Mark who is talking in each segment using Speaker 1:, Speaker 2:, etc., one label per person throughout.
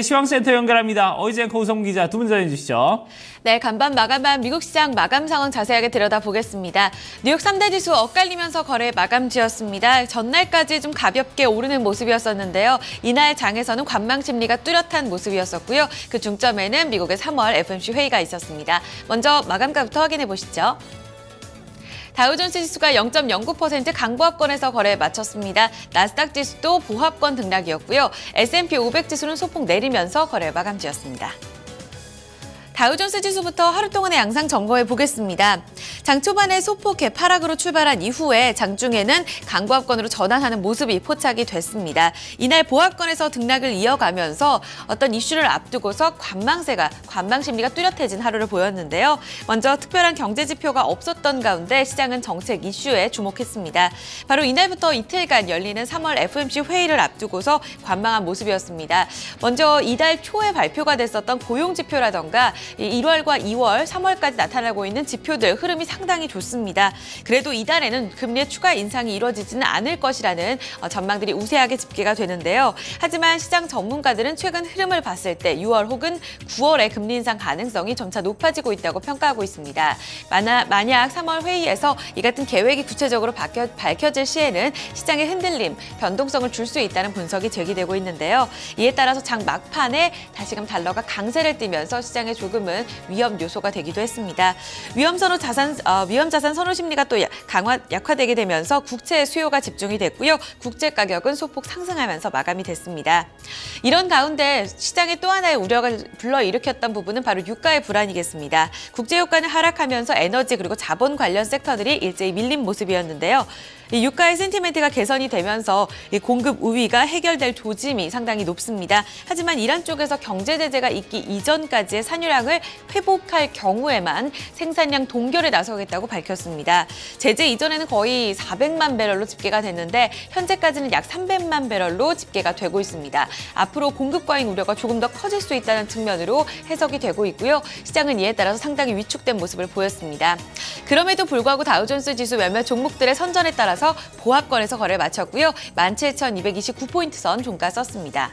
Speaker 1: 시황센터 연결합니다. 어이젠코 우성 기자 두 분 전해주시죠.
Speaker 2: 네, 간밤 마감한 미국 시장 마감 상황 자세하게 들여다보겠습니다. 뉴욕 3대 지수 엇갈리면서 거래 마감지였습니다. 전날까지 좀 가볍게 오르는 모습이었었는데요. 이날 장에서는 관망 심리가 뚜렷한 모습이었었고요. 그 중점에는 미국의 3월 FOMC 회의가 있었습니다. 먼저 마감가부터 확인해 보시죠. 다우존스 지수가 0.09% 강보합권에서 거래에 마쳤습니다. 나스닥 지수도 보합권 등락이었고요. S&P 500 지수는 소폭 내리면서 거래 마감지였습니다. 다우존스 지수부터 하루 동안의 양상 점검해 보겠습니다. 장 초반에 소폭 개파락으로 출발한 이후에 장중에는 강보합권으로 전환하는 모습이 포착이 됐습니다. 이날 보합권에서 등락을 이어가면서 어떤 이슈를 앞두고서 관망 심리가 뚜렷해진 하루를 보였는데요. 먼저 특별한 경제 지표가 없었던 가운데 시장은 정책 이슈에 주목했습니다. 바로 이날부터 이틀간 열리는 3월 FOMC 회의를 앞두고서 관망한 모습이었습니다. 먼저 이달 초에 발표가 됐었던 고용 지표라던가 1월과 2월, 3월까지 나타나고 있는 지표들 흐름이 상당히 좋습니다. 그래도 이달에는 금리의 추가 인상이 이루어지지는 않을 것이라는 전망들이 우세하게 집계가 되는데요. 하지만 시장 전문가들은 최근 흐름을 봤을 때 6월 혹은 9월에 금리 인상 가능성이 점차 높아지고 있다고 평가하고 있습니다. 만약 3월 회의에서 이 같은 계획이 구체적으로 밝혀질 시에는 시장의 흔들림, 변동성을 줄 수 있다는 분석이 제기되고 있는데요. 이에 따라서 장 막판에 다시금 달러가 강세를 띠면서 시장에 조금은 위험 요소가 되기도 했습니다. 위험 자산 선호 심리가 또 약화되게 되면서 국채 수요가 집중이 됐고요. 국채 가격은 소폭 상승하면서 마감이 됐습니다. 이런 가운데 시장에 또 하나의 우려를 불러일으켰던 부분은 바로 유가의 불안이겠습니다. 국제 유가는 하락하면서 에너지 그리고 자본 관련 섹터들이 일제히 밀린 모습이었는데요. 이 유가의 센티멘트가 개선이 되면서 이 공급 우위가 해결될 조짐이 상당히 높습니다. 하지만 이란 쪽에서 경제 제재가 있기 이전까지의 산유량을 회복할 경우에만 생산량 동결에 나서겠다고 밝혔습니다. 제재 이전에는 거의 400만 배럴로 집계가 됐는데 현재까지는 약 300만 배럴로 집계가 되고 있습니다. 앞으로 공급 과잉 우려가 조금 더 커질 수 있다는 측면으로 해석이 되고 있고요. 시장은 이에 따라서 상당히 위축된 모습을 보였습니다. 그럼에도 불구하고 다우존스 지수 몇몇 종목들의 선전에 따라서 보합권에서 거래를 마쳤고요. 17,229포인트 선 종가 썼습니다.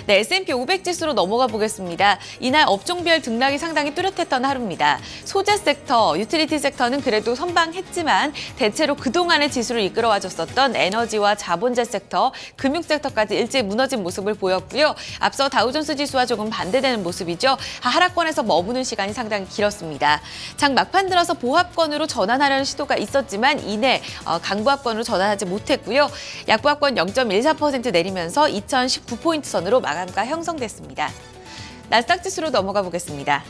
Speaker 2: 네, S&P 500 지수로 넘어가 보겠습니다. 이날 업종별 등락이 상당히 뚜렷했던 하루입니다. 소재 섹터, 유틸리티 섹터는 그래도 선방했지만 대체로 그동안의 지수를 이끌어와줬었던 에너지와 자본재 섹터, 금융 섹터까지 일제히 무너진 모습을 보였고요. 앞서 다우존스 지수와 조금 반대되는 모습이죠. 하락권에서 머무는 시간이 상당히 길었습니다. 장 막판 들어서 보합권으로 전환하려는 시도가 있었지만 이내 강보합권으로 전환하지 못했고요. 약보합권 0.14% 내리면서 2,019포인트 선으로 마감가 형성됐습니다. 나스닥 지수로 넘어가 보겠습니다.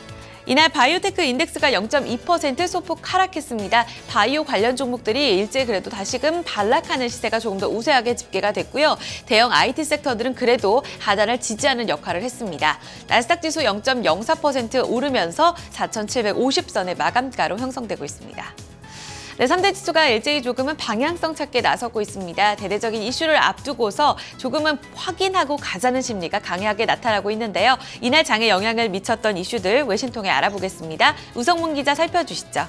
Speaker 2: 이날 바이오테크 인덱스가 0.2% 소폭 하락했습니다. 바이오 관련 종목들이 일제히 그래도 다시금 반락하는 시세가 조금 더 우세하게 집계가 됐고요. 대형 IT 섹터들은 그래도 하단을 지지하는 역할을 했습니다. 나스닥 지수 0.04% 오르면서 4,750선의 마감가로 형성되고 있습니다. 네, 3대 지수가 일제히 조금은 방향성 찾기에 나서고 있습니다. 대대적인 이슈를 앞두고서 조금은 확인하고 가자는 심리가 강하게 나타나고 있는데요. 이날 장에 영향을 미쳤던 이슈들 외신 통해 알아보겠습니다. 우성문 기자 살펴주시죠.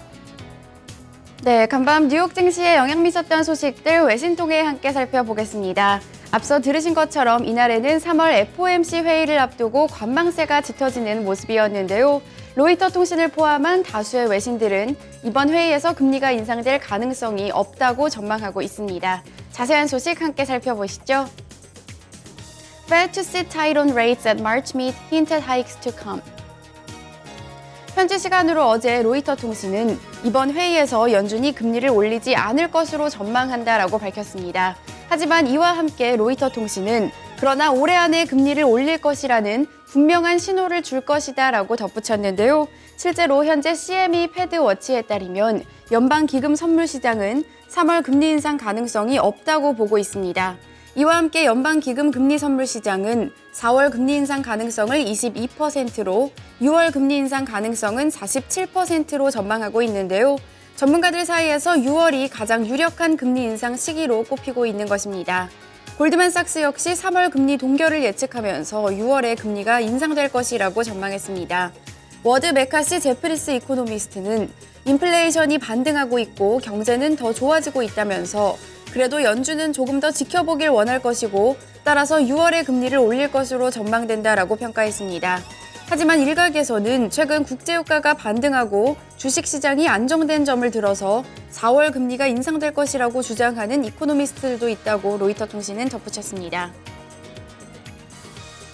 Speaker 3: 네, 간밤 뉴욕 증시에 영향 미쳤던 소식들 외신 통해 함께 살펴보겠습니다. 앞서 들으신 것처럼 이날에는 3월 FOMC 회의를 앞두고 관망세가 짙어지는 모습이었는데요. 로이터 통신을 포함한 다수의 외신들은 이번 회의에서 금리가 인상될 가능성이 없다고 전망하고 있습니다. 자세한 소식 함께 살펴보시죠. Fed to sit tight on rates at March meet, hinted hikes to come. 현지 시간으로 어제 로이터 통신은 이번 회의에서 연준이 금리를 올리지 않을 것으로 전망한다라고 밝혔습니다. 하지만 이와 함께 로이터 통신은 그러나 올해 안에 금리를 올릴 것이라는 분명한 신호를 줄 것이다라고 덧붙였는데요. 실제로 현재 CME 패드워치에 따르면 연방기금 선물 시장은 3월 금리 인상 가능성이 없다고 보고 있습니다. 이와 함께 연방기금 금리 선물 시장은 4월 금리 인상 가능성을 22%로 6월 금리 인상 가능성은 47%로 전망하고 있는데요. 전문가들 사이에서 6월이 가장 유력한 금리 인상 시기로 꼽히고 있는 것입니다. 골드만삭스 역시 3월 금리 동결을 예측하면서 6월에 금리가 인상될 것이라고 전망했습니다. 워드 메카시 제프리스 이코노미스트는 인플레이션이 반등하고 있고 경제는 더 좋아지고 있다면서 그래도 연준은 조금 더 지켜보길 원할 것이고 따라서 6월에 금리를 올릴 것으로 전망된다라고 평가했습니다. 하지만 일각에서는 최근 국제유가가 반등하고 주식시장이 안정된 점을 들어서 4월 금리가 인상될 것이라고 주장하는 이코노미스트들도 있다고 로이터 통신은 덧붙였습니다.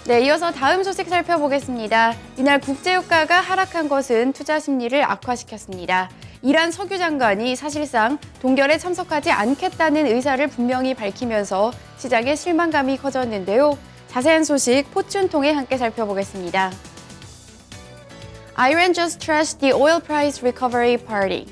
Speaker 3: 네, 이어서 다음 소식 살펴보겠습니다. 이날 국제유가가 하락한 것은 투자 심리를 악화시켰습니다. 이란 석유 장관이 사실상 동결에 참석하지 않겠다는 의사를 분명히 밝히면서 시장의 실망감이 커졌는데요. 자세한 소식 포춘 통해 함께 살펴보겠습니다. Iran just trashed the oil price recovery party.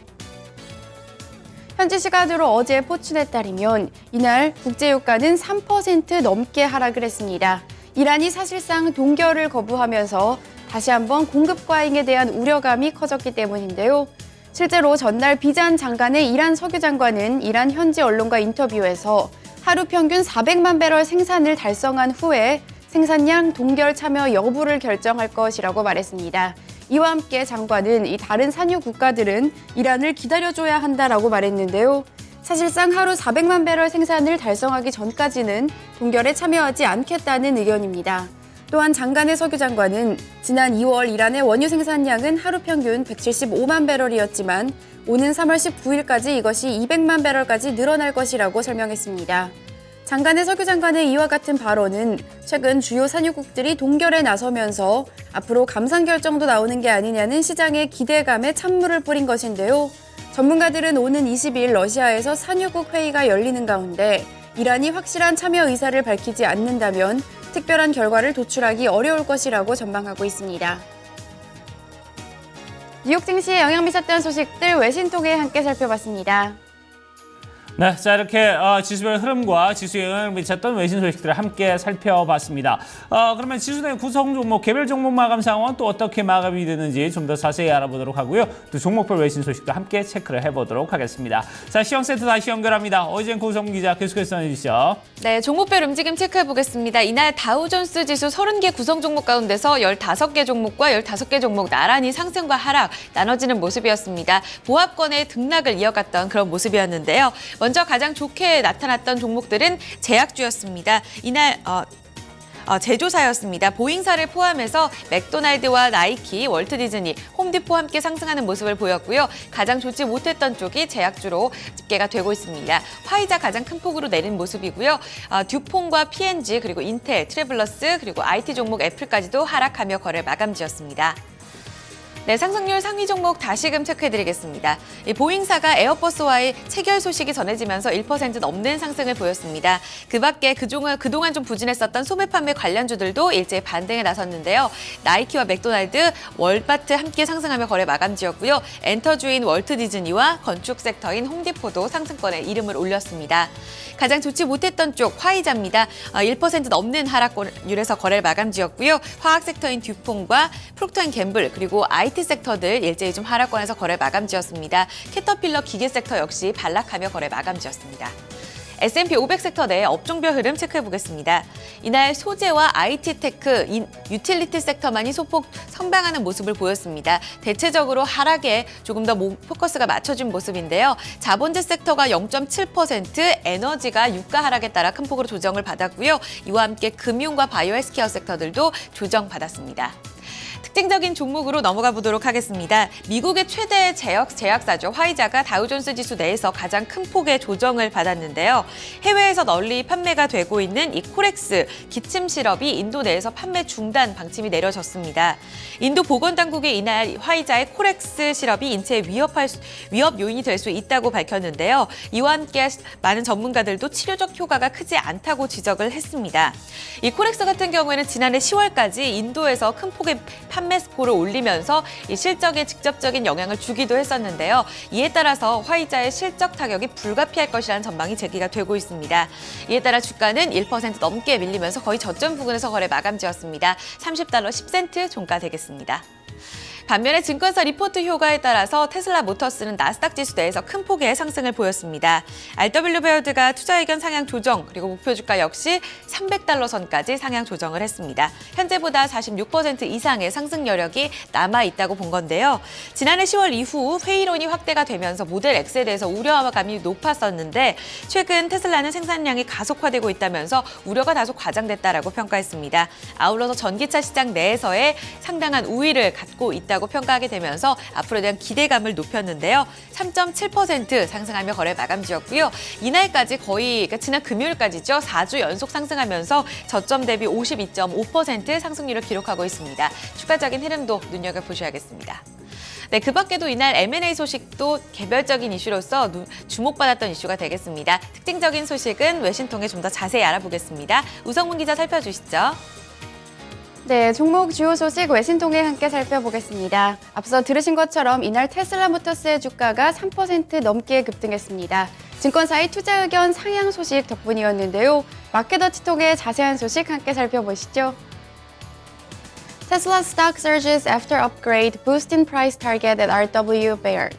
Speaker 3: 현지 시간으로 어제 포춘에 따르면 이날 국제유가는 3% 넘게 하락을 했습니다. 이란이 사실상 동결을 거부하면서 다시 한번 공급 과잉에 대한 우려감이 커졌기 때문인데요. 실제로 전날 비잔 장관의 이란 석유 장관은 이란 현지 언론과 인터뷰에서 하루 평균 400만 배럴 생산을 달성한 후에 생산량 동결 참여 여부를 결정할 것이라고 말했습니다. 이와 함께 장관은 이 다른 산유 국가들은 이란을 기다려줘야 한다라고 말했는데요. 사실상 하루 400만 배럴 생산을 달성하기 전까지는 동결에 참여하지 않겠다는 의견입니다. 또한 장관의 석유 장관은 지난 2월 이란의 원유 생산량은 하루 평균 175만 배럴이었지만 오는 3월 19일까지 이것이 200만 배럴까지 늘어날 것이라고 설명했습니다. 장관의 석유 장관의 이와 같은 발언은 최근 주요 산유국들이 동결에 나서면서 앞으로 감산 결정도 나오는 게 아니냐는 시장의 기대감에 찬물을 뿌린 것인데요. 전문가들은 오는 20일 러시아에서 산유국 회의가 열리는 가운데 이란이 확실한 참여 의사를 밝히지 않는다면 특별한 결과를 도출하기 어려울 것이라고 전망하고 있습니다. 뉴욕 증시에 영향 미쳤던 소식들 외신 통해 함께 살펴봤습니다.
Speaker 1: 네, 자 이렇게 지수별 흐름과 지수에 영향을 미쳤던 외신 소식들을 함께 살펴봤습니다. 그러면 지수 내 구성 종목, 개별 종목 마감 상황은 또 어떻게 마감이 되는지 좀 더 자세히 알아보도록 하고요. 또 종목별 외신 소식도 함께 체크를 해보도록 하겠습니다. 자, 시황 세트 다시 연결합니다. 어이젠 고성 기자 계속해서 전해주시죠.
Speaker 2: 네, 종목별 움직임 체크해보겠습니다. 이날 다우존스 지수 30개 구성 종목 가운데서 15개 종목과 15개 종목 나란히 상승과 하락 나눠지는 모습이었습니다. 보합권의 등락을 이어갔던 그런 모습이었는데요. 먼저 가장 좋게 나타났던 종목들은 제약주였습니다. 이날 제조사였습니다. 보잉사를 포함해서 맥도날드와 나이키, 월트 디즈니, 홈디포 함께 상승하는 모습을 보였고요. 가장 좋지 못했던 쪽이 제약주로 집계가 되고 있습니다. 화이자 가장 큰 폭으로 내린 모습이고요. 듀퐁과 P&G 그리고 인텔, 트래블러스 그리고 IT 종목 애플까지도 하락하며 거래 마감지었습니다. 네, 상승률 상위 종목 다시금 체크해드리겠습니다. 보잉사가 에어버스와의 체결 소식이 전해지면서 1% 넘는 상승을 보였습니다. 그 밖에 그동안 좀 부진했었던 소매 판매 관련주들도 일제히 반등에 나섰는데요. 나이키와 맥도날드, 월마트 함께 상승하며 거래 마감지였고요. 엔터주인 월트 디즈니와 건축 섹터인 홈디포도 상승권에 이름을 올렸습니다. 가장 좋지 못했던 쪽 화이자입니다. 1% 넘는 하락률에서 거래를 마감지었고요. 화학 섹터인 듀퐁과 프록터앤갬블 그리고 IT 섹터들 일제히 좀 하락권에서 거래 마감지었습니다. 캐터필러 기계 섹터 역시 반락하며 거래 마감지었습니다. S&P 500 섹터 내 업종별 흐름 체크해보겠습니다. 이날 소재와 IT 테크, 유틸리티 섹터만이 소폭 선방하는 모습을 보였습니다. 대체적으로 하락에 조금 더 포커스가 맞춰진 모습인데요. 자본재 섹터가 0.7%, 에너지가 유가 하락에 따라 큰 폭으로 조정을 받았고요. 이와 함께 금융과 바이오 헬스케어 섹터들도 조정받았습니다. 특징적인 종목으로 넘어가 보도록 하겠습니다. 미국의 최대 제약사죠. 화이자가 다우존스 지수 내에서 가장 큰 폭의 조정을 받았는데요. 해외에서 널리 판매가 되고 있는 이 코렉스 기침 시럽이 인도 내에서 판매 중단 방침이 내려졌습니다. 인도 보건당국이 이날 화이자의 코렉스 시럽이 인체에 위협 요인이 될 수 있다고 밝혔는데요. 이와 함께 많은 전문가들도 치료적 효과가 크지 않다고 지적을 했습니다. 이 코렉스 같은 경우에는 지난해 10월까지 인도에서 큰 폭의 판매 스코를 올리면서 이 실적에 직접적인 영향을 주기도 했었는데요. 이에 따라서 화이자의 실적 타격이 불가피할 것이라는 전망이 제기가 되고 있습니다. 이에 따라 주가는 1% 넘게 밀리면서 거의 저점 부근에서 거래 마감지었습니다. $30 10센트 종가되겠습니다. 반면에 증권사 리포트 효과에 따라서 테슬라 모터스는 나스닥 지수 내에서 큰 폭의 상승을 보였습니다. RW 베어드가 투자 의견 상향 조정 그리고 목표 주가 역시 300달러 선까지 상향 조정을 했습니다. 현재보다 46% 이상의 상승 여력이 남아 있다고 본 건데요. 지난해 10월 이후 회의론이 확대가 되면서 모델 X에 대해서 우려감이 높았었는데 최근 테슬라는 생산량이 가속화되고 있다면서 우려가 다소 과장됐다라고 평가했습니다. 아울러서 전기차 시장 내에서의 상당한 우위를 갖고 있다고 평가하게 되면서 앞으로에 대한 기대감을 높였는데요. 3.7% 상승하며 거래 마감지었고요. 이날까지 거의 그러니까 지난 금요일까지죠. 4주 연속 상승하면서 저점 대비 52.5% 상승률을 기록하고 있습니다. 추가적인 흐름도 눈여겨보셔야겠습니다. 네, 그 밖에도 이날 M&A 소식도 개별적인 이슈로서 주목받았던 이슈가 되겠습니다. 특징적인 소식은 외신 통해 좀 더 자세히 알아보겠습니다. 우성문 기자 살펴주시죠.
Speaker 3: 네, 종목 주요 소식 외신 통해 함께 살펴보겠습니다. 앞서 들으신 것처럼 이날 테슬라 모터스의 주가가 3% 넘게 급등했습니다. 증권사의 투자 의견 상향 소식 덕분이었는데요. 마켓워치 통해 자세한 소식 함께 살펴보시죠. Tesla stock surges after upgrade, boosting price target at RW Baird.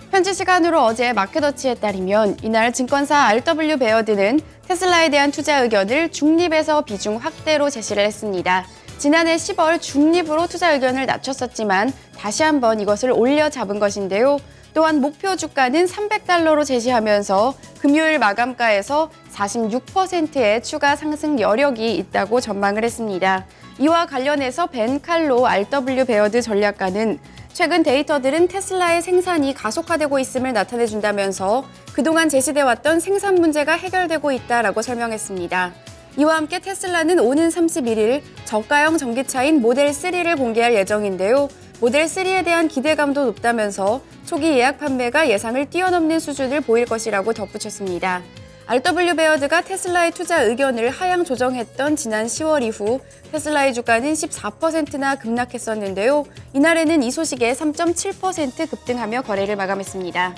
Speaker 3: 현지 시간으로 어제 마켓워치에 따르면 이날 증권사 RW 베어드는 테슬라에 대한 투자 의견을 중립에서 비중 확대로 제시를 했습니다. 지난해 10월 중립으로 투자 의견을 낮췄었지만 다시 한번 이것을 올려 잡은 것인데요. 또한 목표 주가는 300달러로 제시하면서 금요일 마감가에서 46%의 추가 상승 여력이 있다고 전망을 했습니다. 이와 관련해서 벤 칼로 RW 베어드 전략가는 최근 데이터들은 테슬라의 생산이 가속화되고 있음을 나타내준다면서 그동안 제시돼 왔던 생산 문제가 해결되고 있다라고 설명했습니다. 이와 함께 테슬라는 오는 31일 저가형 전기차인 모델 3를 공개할 예정인데요. 모델 3에 대한 기대감도 높다면서 초기 예약 판매가 예상을 뛰어넘는 수준을 보일 것이라고 덧붙였습니다. RW 베어드가 테슬라의 투자 의견을 하향 조정했던 지난 10월 이후 테슬라의 주가는 14%나 급락했었는데요. 이날에는 이 소식에 3.7% 급등하며 거래를 마감했습니다.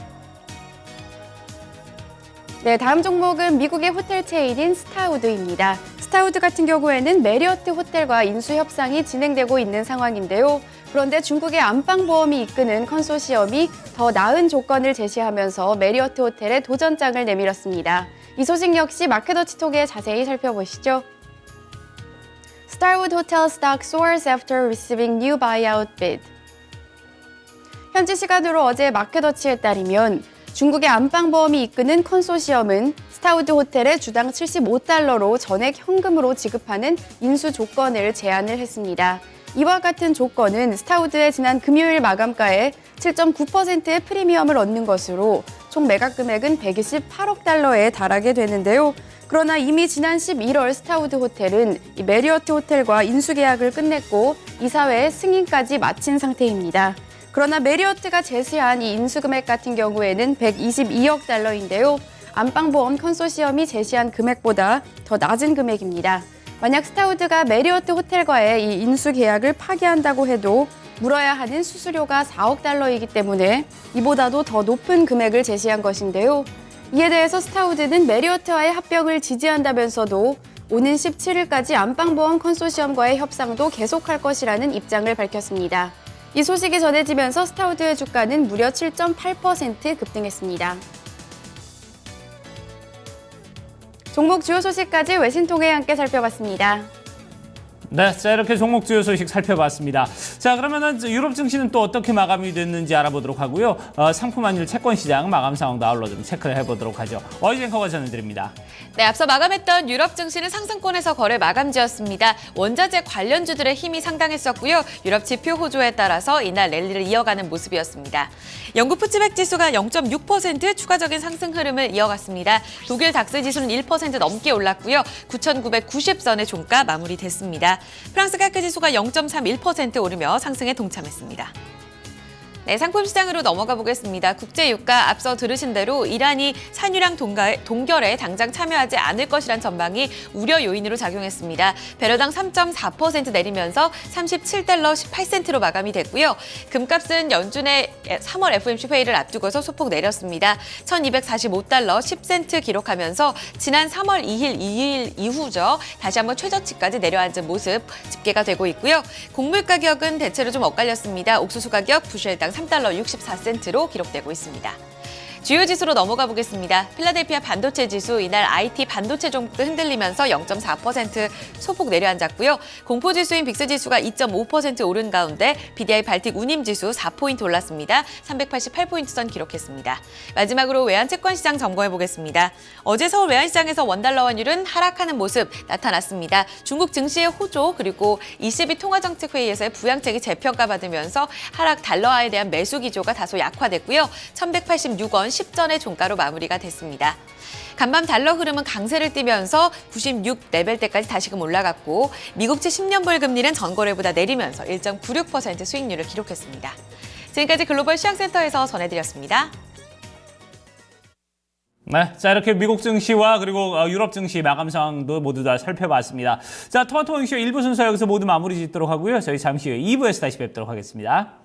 Speaker 3: 네, 다음 종목은 미국의 호텔 체인인 스타우드입니다. 스타우드 같은 경우에는 메리어트 호텔과 인수 협상이 진행되고 있는 상황인데요. 그런데 중국의 안방보험이 이끄는 컨소시엄이 더 나은 조건을 제시하면서 메리어트 호텔에 도전장을 내밀었습니다. 이 소식 역시 마켓워치 통해 자세히 살펴보시죠. Starwood Hotel stock soars after receiving new buyout bid. 현지 시간으로 어제 마켓워치에 따르면 중국의 안방보험이 이끄는 컨소시엄은 스타우드 호텔에 주당 75달러로 전액 현금으로 지급하는 인수 조건을 제안을 했습니다. 이와 같은 조건은 스타우드의 지난 금요일 마감가에 7.9%의 프리미엄을 얻는 것으로 총 매각 금액은 128억 달러에 달하게 되는데요. 그러나 이미 지난 11월 스타우드 호텔은 이 메리어트 호텔과 인수 계약을 끝냈고 이사회의 승인까지 마친 상태입니다. 그러나 메리어트가 제시한 이 인수 금액 같은 경우에는 122억 달러인데요. 안방보험 컨소시엄이 제시한 금액보다 더 낮은 금액입니다. 만약 스타우드가 메리어트 호텔과의 이 인수 계약을 파기한다고 해도 물어야 하는 수수료가 4억 달러이기 때문에 이보다도 더 높은 금액을 제시한 것인데요. 이에 대해서 스타우드는 메리어트와의 합병을 지지한다면서도 오는 17일까지 안방보험 컨소시엄과의 협상도 계속할 것이라는 입장을 밝혔습니다. 이 소식이 전해지면서 스타우드의 주가는 무려 7.8% 급등했습니다. 종목 주요 소식까지 외신 통해 함께 살펴봤습니다.
Speaker 1: 네, 자 이렇게 종목 주요 소식 살펴봤습니다. 자 그러면은 유럽 증시는 또 어떻게 마감이 됐는지 알아보도록 하고요. 상품 환율 채권 시장 마감 상황도 아울러 좀 체크를 해보도록 하죠. 어이젠커가 전해드립니다.
Speaker 2: 네, 앞서 마감했던 유럽 증시는 상승권에서 거래 마감지였습니다. 원자재 관련주들의 힘이 상당했었고요. 유럽 지표 호조에 따라서 이날 랠리를 이어가는 모습이었습니다. 영국 푸츠백 지수가 0.6% 추가적인 상승 흐름을 이어갔습니다. 독일 닥스 지수는 1% 넘게 올랐고요. 9,990선의 종가 마무리됐습니다. 프랑스 카크 지수가 0.31% 오르며 상승에 동참했습니다. 네, 상품 시장으로 넘어가 보겠습니다. 국제 유가 앞서 들으신 대로 이란이 산유량 동결에 당장 참여하지 않을 것이란 전망이 우려 요인으로 작용했습니다. 배럴당 3.4% 내리면서 37달러 18센트로 마감이 됐고요. 금값은 연준의 3월 FOMC 회의를 앞두고서 소폭 내렸습니다. 1245달러 10센트 기록하면서 지난 3월 2일 이후죠. 다시 한번 최저치까지 내려앉은 모습 집계가 되고 있고요. 곡물 가격은 대체로 좀 엇갈렸습니다. 옥수수 가격 부실당 3달러 64센트로 기록되고 있습니다. 주요 지수로 넘어가 보겠습니다. 필라델피아 반도체 지수 이날 IT 반도체 종목도 흔들리면서 0.4% 소폭 내려앉았고요. 공포 지수인 빅스 지수가 2.5% 오른 가운데 BDI 발틱 운임 지수 4포인트 올랐습니다. 388포인트 선 기록했습니다. 마지막으로 외환채권 시장 점검해 보겠습니다. 어제 서울 외환시장에서 원달러 환율은 하락하는 모습 나타났습니다. 중국 증시의 호조 그리고 ECB 통화정책회의에서의 부양책이 재평가받으면서 하락 달러화에 대한 매수 기조가 다소 약화됐고요. 1186원 10전의 종가로 마무리가 됐습니다. 간밤 달러 흐름은 강세를 띠면서 96 레벨대까지 다시금 올라갔고 미국채 10년물 금리는 전거래보다 내리면서 1.96% 수익률을 기록했습니다. 지금까지 글로벌 시장센터에서 전해드렸습니다.
Speaker 1: 네, 자 이렇게 미국 증시와 그리고 유럽 증시 마감 상황도 모두 다 살펴봤습니다. 자, 토마토 잉쇼 1부 순서 여기서 모두 마무리 짓도록 하고요. 저희 잠시 후에 2부에서 다시 뵙도록 하겠습니다.